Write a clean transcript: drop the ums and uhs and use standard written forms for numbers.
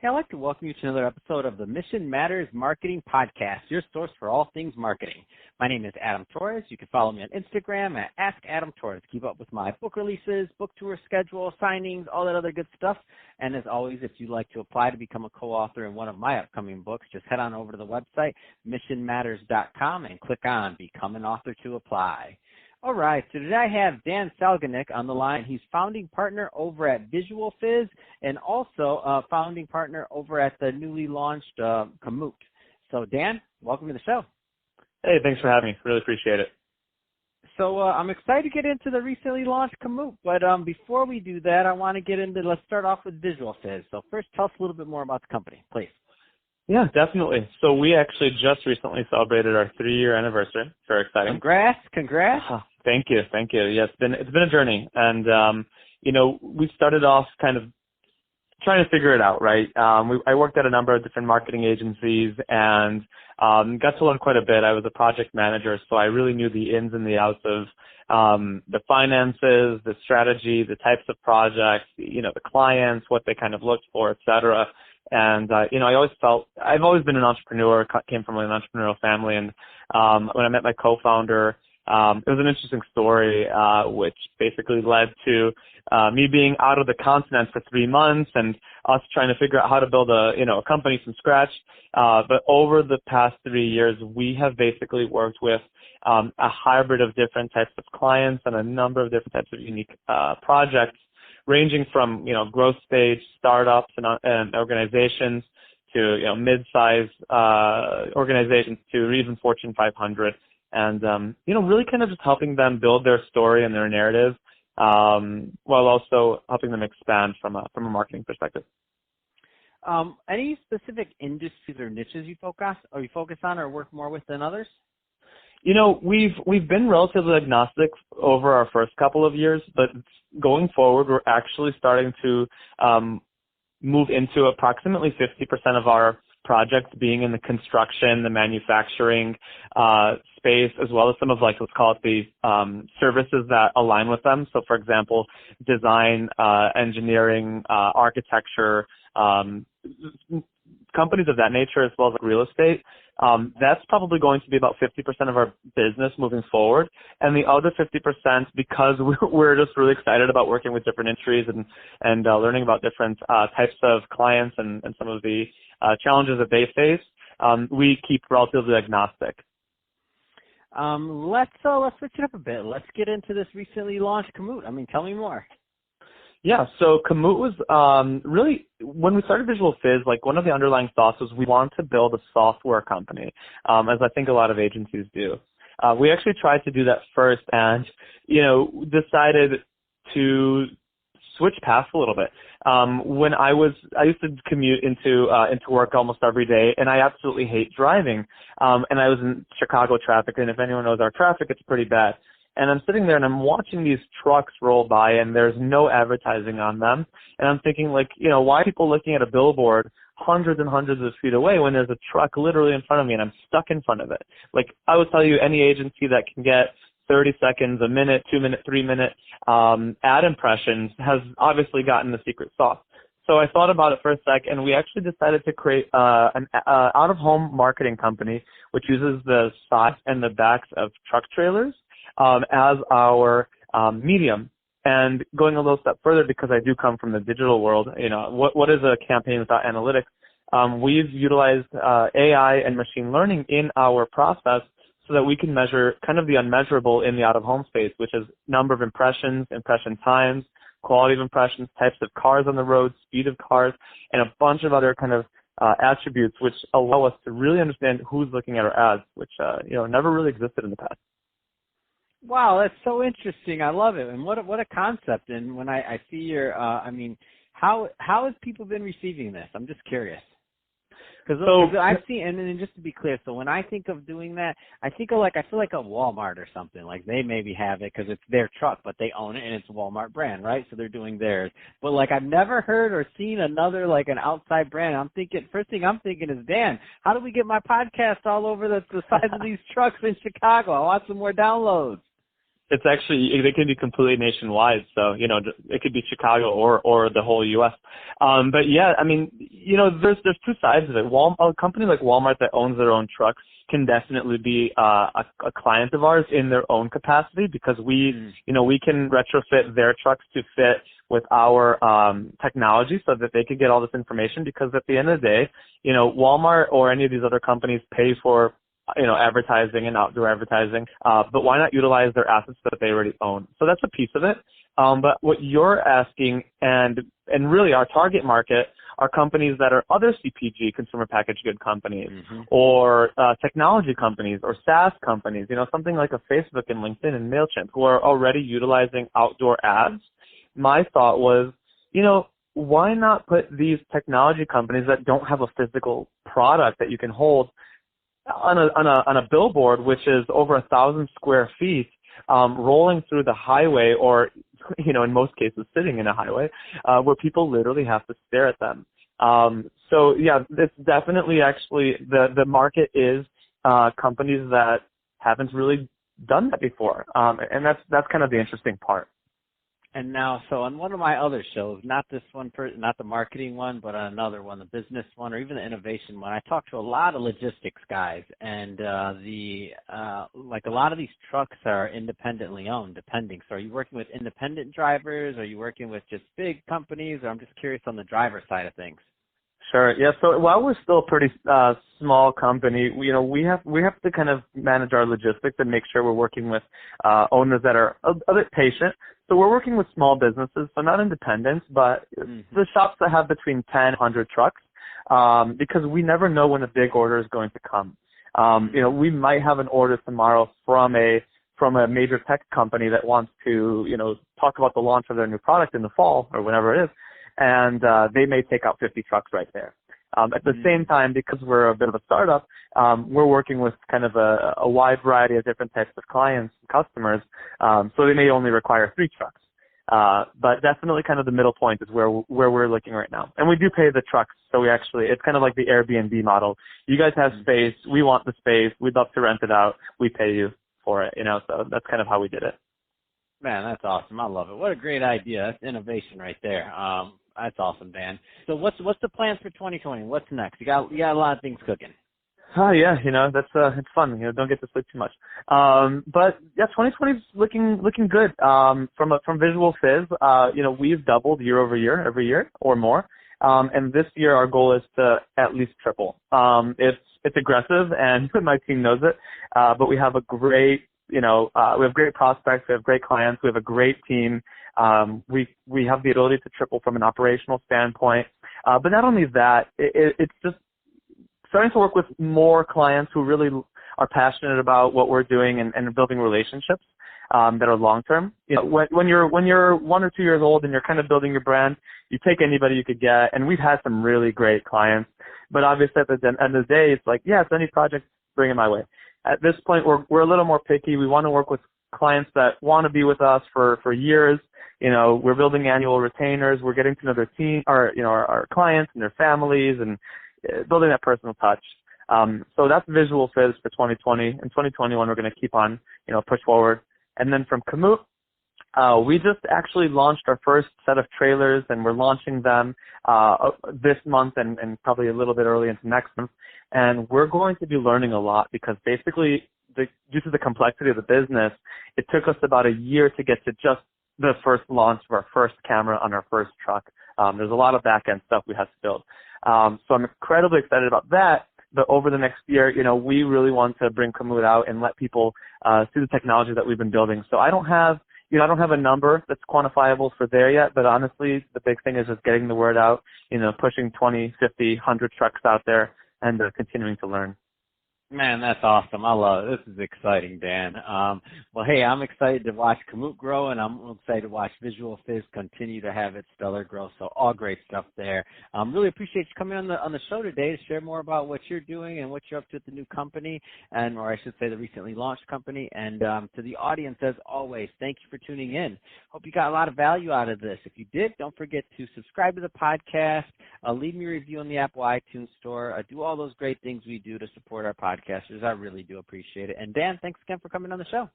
Hey, I'd like to welcome you to another episode of the Mission Matters Marketing Podcast, your source for all things marketing. My name is Adam Torres. You can follow me on Instagram at AskAdamTorres. Keep up with my book releases, book tour schedule, signings, all that other good stuff. And as always, if you'd like to apply to become a co-author in one of my upcoming books, just head on over to the website, missionmatters.com, and click on Become an Author to apply. All right, so today I have Dan Salganik on the line. He's founding partner over at Visual Fizz and also a founding partner over at the newly launched Commoot. So, Dan, welcome to the show. Hey, thanks for having me. Really appreciate it. So I'm excited to get into the recently launched Commoot, but before we do that, I want to let's start off with Visual Fizz. So first, tell us a little bit more about the company, please. Yeah, definitely. So we actually just recently celebrated our 3-year anniversary. Very exciting. Congrats. Thank you. Yeah, it's been a journey, and we started off kind of trying to figure it out, right? I worked at a number of different marketing agencies and got to learn quite a bit. I was a project manager, so I really knew the ins and the outs of the finances, the strategy, the types of projects, the clients, what they kind of looked for, et cetera. And, I always felt, I've always been an entrepreneur, came from an entrepreneurial family. And when I met my co-founder, it was an interesting story, which basically led to me being out of the continent for 3 months and us trying to figure out how to build a company from scratch. But over the past 3 years, we have basically worked with a hybrid of different types of clients and a number of different types of unique projects, ranging from growth stage startups and organizations to mid-size organizations to even Fortune 500. And, really kind of just helping them build their story and their narrative, while also helping them expand from a marketing perspective. Any specific industries or niches you focus on or work more with than others? We've been relatively agnostic over our first couple of years, but going forward, we're actually starting to move into approximately 50% of our projects being in the construction, the manufacturing space, as well as some of let's call it the services that align with them. So, for example, design, engineering, architecture, companies of that nature, as well as real estate. That's probably going to be about 50% of our business moving forward. And the other 50%, because we're just really excited about working with different industries and learning about different types of clients and some of the challenges that they face, we keep relatively agnostic. Let's switch it up a bit. Let's get into this recently launched Commoot. Tell me more. Yeah, so Commoot was really, when we started Visual Fizz, one of the underlying thoughts was we want to build a software company, as I think a lot of agencies do. We actually tried to do that first and, decided to switch paths a little bit. When I used to commute into work almost every day, and I absolutely hate driving. And I was in Chicago traffic, and if anyone knows our traffic, it's pretty bad. And I'm sitting there and I'm watching these trucks roll by and there's no advertising on them. And I'm thinking why are people looking at a billboard hundreds and hundreds of feet away when there's a truck literally in front of me and I'm stuck in front of it? I would tell you, any agency that can get 30 seconds, a minute, 2 minute, 3 minute ad impressions has obviously gotten the secret sauce. So I thought about it for a sec, and we actually decided to create an out-of-home marketing company which uses the sides and the backs of truck trailers as our medium. And going a little step further, because I do come from the digital world, what is a campaign without analytics? We've utilized AI and machine learning in our process so that we can measure kind of the unmeasurable in the out-of-home space, which is number of impressions, impression times, quality of impressions, types of cars on the road, speed of cars, and a bunch of other kind of attributes which allow us to really understand who's looking at our ads, which never really existed in the past. Wow, that's so interesting. I love it. And what a concept. And when I see your, how have people been receiving this? I'm just curious. Because I've seen, and then just to be clear, so when I think of doing that, I feel like a Walmart or something. They maybe have it because it's their truck, but they own it and it's a Walmart brand, right? So they're doing theirs. But I've never heard or seen another an outside brand. First thing I'm thinking is, Dan, how do we get my podcast all over the size of these trucks in Chicago? I want some more downloads. It's actually, they can be completely nationwide. So, it could be Chicago or the whole U.S. But yeah, there's two sides of it. A company like Walmart that owns their own trucks can definitely be a client of ours in their own capacity, because we can retrofit their trucks to fit with our technology so that they can get all this information. Because at the end of the day, Walmart or any of these other companies pay for advertising and outdoor advertising, but why not utilize their assets that they already own? So that's a piece of it. But what you're asking, and really our target market, are companies that are other CPG, consumer packaged good companies, or technology companies, or SaaS companies, something like a Facebook and LinkedIn and MailChimp, who are already utilizing outdoor ads. My thought was, why not put these technology companies that don't have a physical product that you can hold on a billboard, which is over 1,000 square feet, rolling through the highway, or in most cases sitting in a highway, where people literally have to stare at them. So yeah, it's definitely actually the market is companies that haven't really done that before, and that's kind of the interesting part. And now, so on one of my other shows, not this one, not the marketing one, but on another one, the business one, or even the innovation one, I talked to a lot of logistics guys, and like a lot of these trucks are independently owned, depending. So are you working with independent drivers? Are you working with just big companies? Or I'm just curious on the driver side of things. Sure. Yeah. So while we're still a pretty small company, we have to kind of manage our logistics and make sure we're working with owners that are a bit patient. So we're working with small businesses, so not independents, but the shops that have between 10 and 100 trucks, because we never know when a big order is going to come. We might have an order tomorrow from a major tech company that wants to, talk about the launch of their new product in the fall or whenever it is, and they may take out 50 trucks right there. At the same time, because we're a bit of a startup, we're working with kind of a wide variety of different types of clients and customers, so they may only require 3 trucks. But definitely kind of the middle point is where we're looking right now. And we do pay the trucks, so it's kind of like the Airbnb model. You guys have space, we want the space, we'd love to rent it out, we pay you for it, so that's kind of how we did it. Man, that's awesome. I love it. What a great idea. That's innovation right there. That's awesome, Dan. So what's the plans for 2020? What's next? You got a lot of things cooking. Oh yeah, that's it's fun. Don't get to sleep too much. But yeah, 2020 is looking good. From Visual Fizz, we've doubled year over year, every year or more. And this year our goal is to at least triple. It's aggressive, and my team knows it. But we have a great we have great prospects, we have great clients, we have a great team. We have the ability to triple from an operational standpoint. But not only that, it's just starting to work with more clients who really are passionate about what we're doing and building relationships that are long term. When you're 1 or 2 years old and you're kind of building your brand, you take anybody you could get, and we've had some really great clients. But obviously at the end of the day, it's like, yes, any project, bring it my way. At this point, we're a little more picky. We want to work with clients that want to be with us for years. We're building annual retainers. We're getting to know their team, our clients and their families, and building that personal touch. So that's Visual Fizz for 2020. In 2021, we're going to keep on, push forward. And then from Commoot, we just actually launched our first set of trailers, and we're launching them this month and probably a little bit early into next month. And we're going to be learning a lot, because basically, due to the complexity of the business, it took us about a year to get to just the first launch of our first camera on our first truck. There's a lot of back-end stuff we have to build. So I'm incredibly excited about that. But over the next year, we really want to bring Commoot out and let people see the technology that we've been building. So I don't have a number that's quantifiable for there yet, but honestly, the big thing is just getting the word out, pushing 20, 50, 100 trucks out there, and continuing to learn. Man, that's awesome. I love it. This is exciting, Dan. Well, hey, I'm excited to watch Commoot grow, and I'm excited to watch Visual Fizz continue to have its stellar growth. So all great stuff there. Really appreciate you coming on the show today to share more about what you're doing and what you're up to at the new company, or I should say the recently launched company. And to the audience, as always, thank you for tuning in. Hope you got a lot of value out of this. If you did, don't forget to subscribe to the podcast, leave me a review on the Apple iTunes Store, do all those great things we do to support our podcasters. I really do appreciate it. And Dan, thanks again for coming on the show.